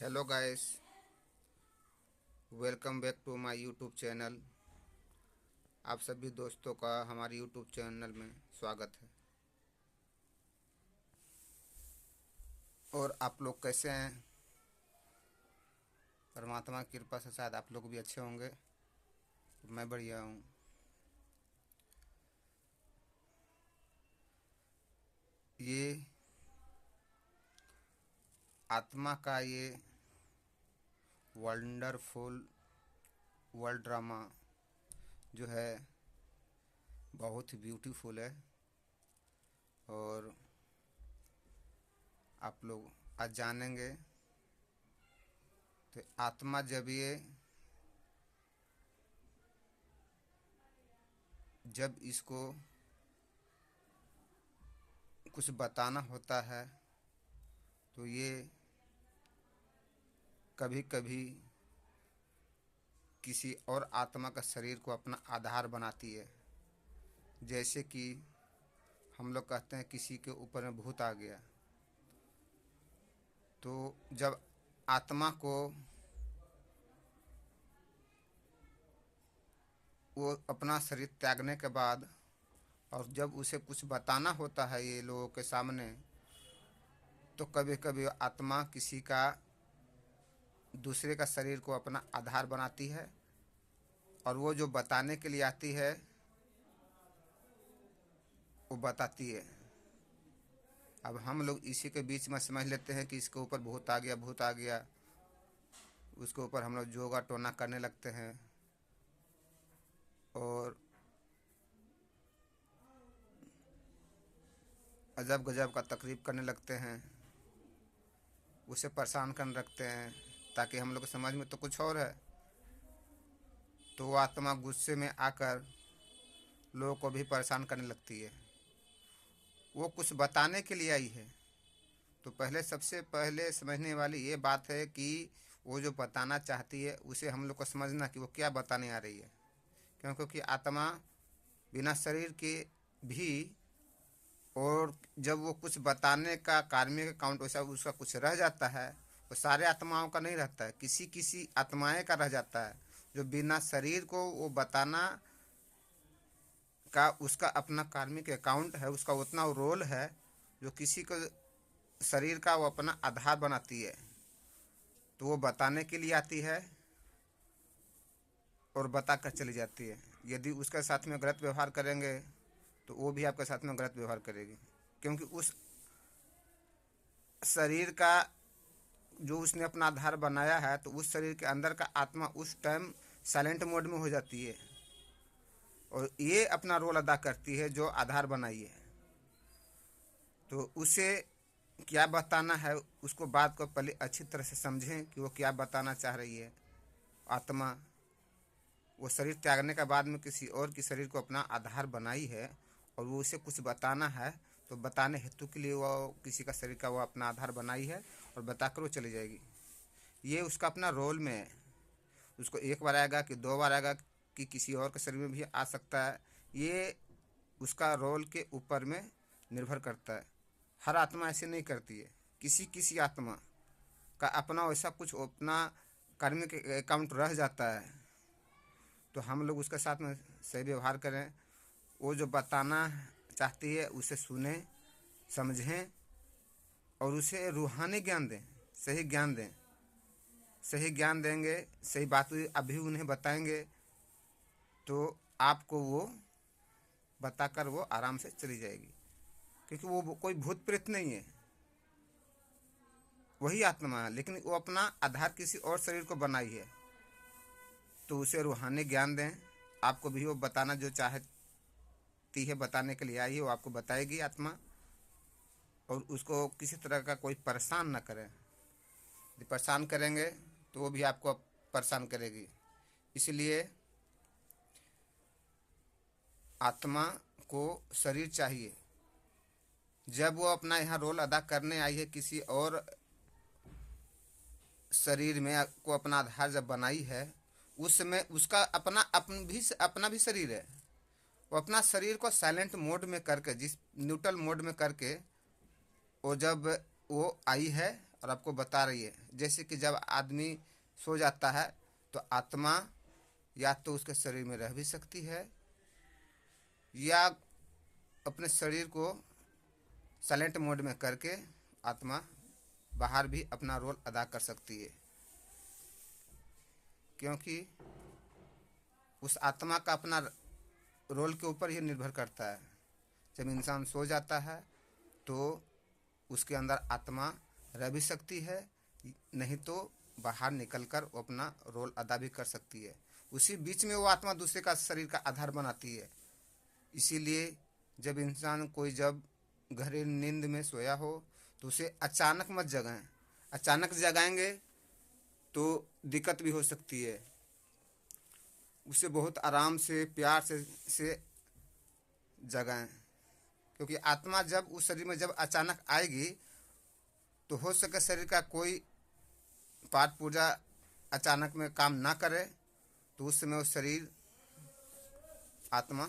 Hello guys, welcome back to my YouTube channel. आप सभी दोस्तों का हमारे यूट्यूब चैनल में स्वागत है। और आप लोग कैसे हैं? परमात्मा की कृपा से शायद आप लोग भी अच्छे होंगे। मैं बढ़िया हूँ। ये आत्मा का ये वंडरफुल वर्ल्ड ड्रामा जो है बहुत ही ब्यूटीफुल है। और आप लोग आज जानेंगे तो आत्मा जब इसको कुछ बताना होता है तो ये कभी कभी किसी और आत्मा का शरीर को अपना आधार बनाती है। जैसे कि हम लोग कहते हैं किसी के ऊपर में भूत आ गया, तो जब आत्मा को वो अपना शरीर त्यागने के बाद और जब उसे कुछ बताना होता है ये लोगों के सामने, तो कभी कभी आत्मा किसी का दूसरे का शरीर को अपना आधार बनाती है और वो जो बताने के लिए आती है वो बताती है। अब हम लोग इसी के बीच में समझ लेते हैं कि इसके ऊपर भूत आ गया, भूत आ गया। उसके ऊपर हम लोग जोगा टोना करने लगते हैं और अजब गजब का तकरीब करने लगते हैं, उसे परेशान करने लगते हैं ताकि हम लोग की समझ में तो कुछ और है। तो वो आत्मा गुस्से में आकर लोगों को भी परेशान करने लगती है। वो कुछ बताने के लिए आई है, तो सबसे पहले समझने वाली ये बात है कि वो जो बताना चाहती है उसे हम लोग को समझना कि वो क्या बताने आ रही है। क्योंकि आत्मा बिना शरीर के भी, और जब वो कुछ बताने का कार्मिक अकाउंट वैसा उसका कुछ रह जाता है, वो सारे आत्माओं का नहीं रहता है, किसी किसी आत्माएं का रह जाता है। जो बिना शरीर को वो बताना का उसका अपना कार्मिक अकाउंट है, उसका उतना रोल है जो किसी को शरीर का वो अपना आधार बनाती है। तो वो बताने के लिए आती है और बता कर चली जाती है। यदि उसके साथ में गलत व्यवहार करेंगे तो वो भी आपके साथ में गलत व्यवहार करेगी, क्योंकि उस शरीर का जो उसने अपना आधार बनाया है, तो उस शरीर के अंदर का आत्मा उस टाइम साइलेंट मोड में हो जाती है और ये अपना रोल अदा करती है जो आधार बनाई है। तो उसे क्या बताना है, उसको बात को पहले अच्छी तरह से समझें कि वो क्या बताना चाह रही है। आत्मा वो शरीर त्यागने के बाद में किसी और की शरीर को अपना आधार बनाई है और वो उसे कुछ बताना है, तो बताने हेतु के लिए वो किसी का शरीर का वो अपना आधार बनाई है और बताकर वो चली जाएगी। ये उसका अपना रोल में है। उसको एक बार आएगा कि दो बार आएगा कि किसी और के शरीर में भी आ सकता है, ये उसका रोल के ऊपर में निर्भर करता है। हर आत्मा ऐसे नहीं करती है। किसी किसी आत्मा का अपना वैसा कुछ अपना कार्मिक अकाउंट रह जाता है, तो हम लोग उसके साथ में सही व्यवहार करें। वो जो बताना चाहती है उसे सुने, समझें और उसे रूहानी ज्ञान दें, सही ज्ञान दें। सही ज्ञान देंगे, सही बात अभी उन्हें बताएंगे तो आपको वो बताकर वो आराम से चली जाएगी। क्योंकि वो कोई भूत प्रेत नहीं है, वही आत्मा है, लेकिन वो अपना आधार किसी और शरीर को बनाई है। तो उसे रूहानी ज्ञान दें। आपको भी वो बताना जो चाहती है, बताने के लिए आई है, वो आपको बताएगी आत्मा। और उसको किसी तरह का कोई परेशान न करें। यदि परेशान करेंगे तो वो भी आपको परेशान करेगी। इसलिए आत्मा को शरीर चाहिए। जब वो अपना यहाँ रोल अदा करने आई है, किसी और शरीर में को अपना आधार जब बनाई है, उस समय उसका अपना भी शरीर है। वो अपना शरीर को साइलेंट मोड में करके, जिस न्यूट्रल मोड में करके वो जब वो आई है और आपको बता रही है। जैसे कि जब आदमी सो जाता है तो आत्मा या तो उसके शरीर में रह भी सकती है या अपने शरीर को साइलेंट मोड में करके आत्मा बाहर भी अपना रोल अदा कर सकती है, क्योंकि उस आत्मा का अपना रोल के ऊपर ही निर्भर करता है। जब इंसान सो जाता है तो उसके अंदर आत्मा रह भी सकती है, नहीं तो बाहर निकलकर वो अपना रोल अदा भी कर सकती है। उसी बीच में वो आत्मा दूसरे का शरीर का आधार बनाती है। इसीलिए जब इंसान कोई जब गहरी नींद में सोया हो तो उसे अचानक मत जगाएं। अचानक जगाएंगे तो दिक्कत भी हो सकती है। उसे बहुत आराम से प्यार से जगाएं, क्योंकि आत्मा जब उस शरीर में जब अचानक आएगी तो हो सके शरीर का कोई पाठ पूजा अचानक में काम ना करे तो उस समय वो शरीर आत्मा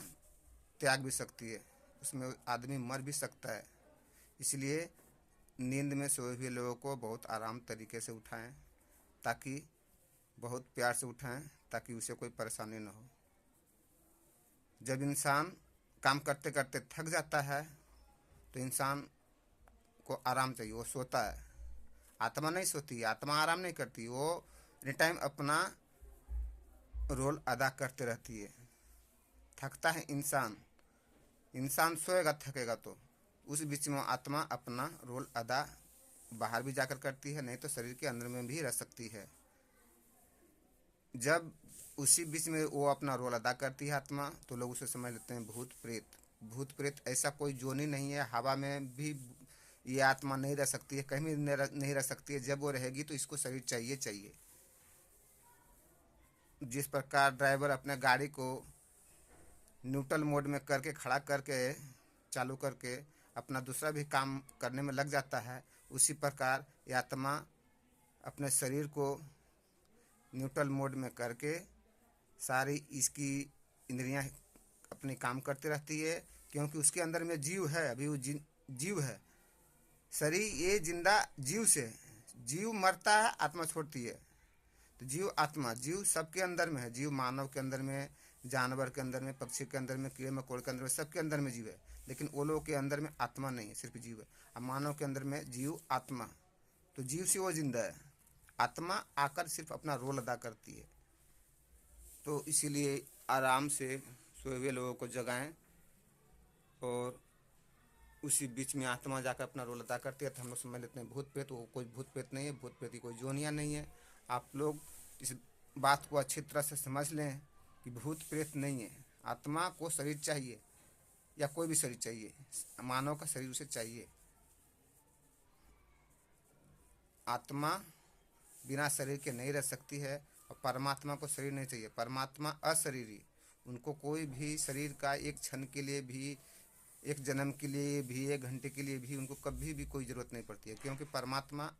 त्याग भी सकती है, उसमें आदमी मर भी सकता है। इसलिए नींद में सोए हुए लोगों को बहुत आराम तरीके से उठाएं, ताकि बहुत प्यार से उठाएं, ताकि उसे कोई परेशानी ना हो। जब इंसान काम करते करते थक जाता है तो इंसान को आराम चाहिए, वो सोता है। आत्मा नहीं सोती, आत्मा आराम नहीं करती, वो एनी टाइम अपना रोल अदा करते रहती है। थकता है इंसान, इंसान सोएगा थकेगा तो उस बीच में आत्मा अपना रोल अदा बाहर भी जाकर करती है, नहीं तो शरीर के अंदर में भी रह सकती है। जब उसी बीच में वो अपना रोल अदा करती है आत्मा, तो लोग उसे समझ लेते हैं भूत प्रेत। भूत प्रेत ऐसा कोई जोनी नहीं है, हवा में भी ये आत्मा नहीं रह सकती है, कहीं भी नहीं रह सकती है। जब वो रहेगी तो इसको शरीर चाहिए चाहिए। जिस प्रकार ड्राइवर अपने गाड़ी को न्यूट्रल मोड में करके खड़ा करके चालू करके अपना दूसरा भी काम करने में लग जाता है, उसी प्रकार ये आत्मा अपने शरीर को न्यूट्रल मोड में करके सारी इसकी इंद्रियां अपनी काम करती रहती है, क्योंकि उसके अंदर में जीव है। अभी वो जीव है। शरीर ये जिंदा जीव से, जीव मरता है आत्मा छोड़ती है। तो जीव आत्मा, जीव सबके अंदर में है। जीव मानव के अंदर में, जानवर के अंदर में, पक्षी के अंदर में, कीड़े मकोड़े के अंदर में, सबके अंदर में जीव है। लेकिन वो लोगों के अंदर में आत्मा नहीं है, सिर्फ जीव है। अब मानव के अंदर में जीव आत्मा, तो जीव से वो जिंदा है। आत्मा आकर सिर्फ अपना रोल अदा करती है। तो इसीलिए आराम से सोए हुए लोगों को जगाएं और उसी बीच में आत्मा जाकर अपना रोल अदा करती है। तो हम लोग समझ लेते हैं भूत प्रेत। वो कोई भूत प्रेत नहीं है, भूत प्रेत की कोई जोनियाँ नहीं है। आप लोग इस बात को अच्छी तरह से समझ लें कि भूत प्रेत नहीं है। आत्मा को शरीर चाहिए, या कोई भी शरीर चाहिए, मानव का शरीर उसे चाहिए। आत्मा बिना शरीर के नहीं रह सकती है, और परमात्मा को शरीर नहीं चाहिए। परमात्मा अशरीरी, उनको कोई भी शरीर का एक क्षण के लिए भी, एक जन्म के लिए भी, एक घंटे के लिए भी उनको कभी भी कोई ज़रूरत नहीं पड़ती है, क्योंकि परमात्मा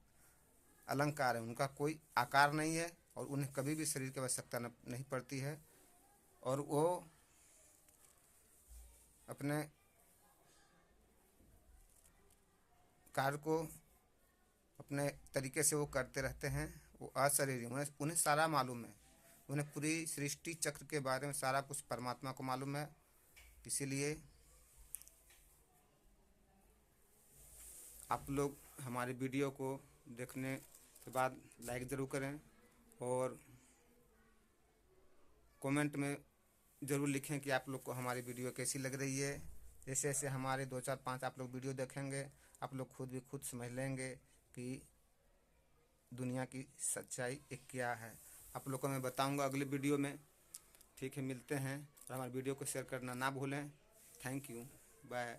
अलंकार है। उनका कोई आकार नहीं है और उन्हें कभी भी शरीर की आवश्यकता नहीं पड़ती है। और वो अपने कार्य को अपने तरीके से वो करते रहते हैं। वो अशरीरी, उन्हें सारा मालूम है। उन्हें पूरी सृष्टि चक्र के बारे में सारा कुछ परमात्मा को मालूम है। इसीलिए आप लोग हमारे वीडियो को देखने के बाद लाइक ज़रूर करें और कमेंट में ज़रूर लिखें कि आप लोग को हमारी वीडियो कैसी लग रही है। जैसे जैसे हमारे 2 4 5 आप लोग वीडियो देखेंगे, आप लोग खुद समझ लेंगे कि दुनिया की सच्चाई एक क्या है। आप लोग को मैं बताऊंगा अगले वीडियो में। ठीक है, मिलते हैं। और हमारे वीडियो को शेयर करना ना भूलें। Thank you, bye.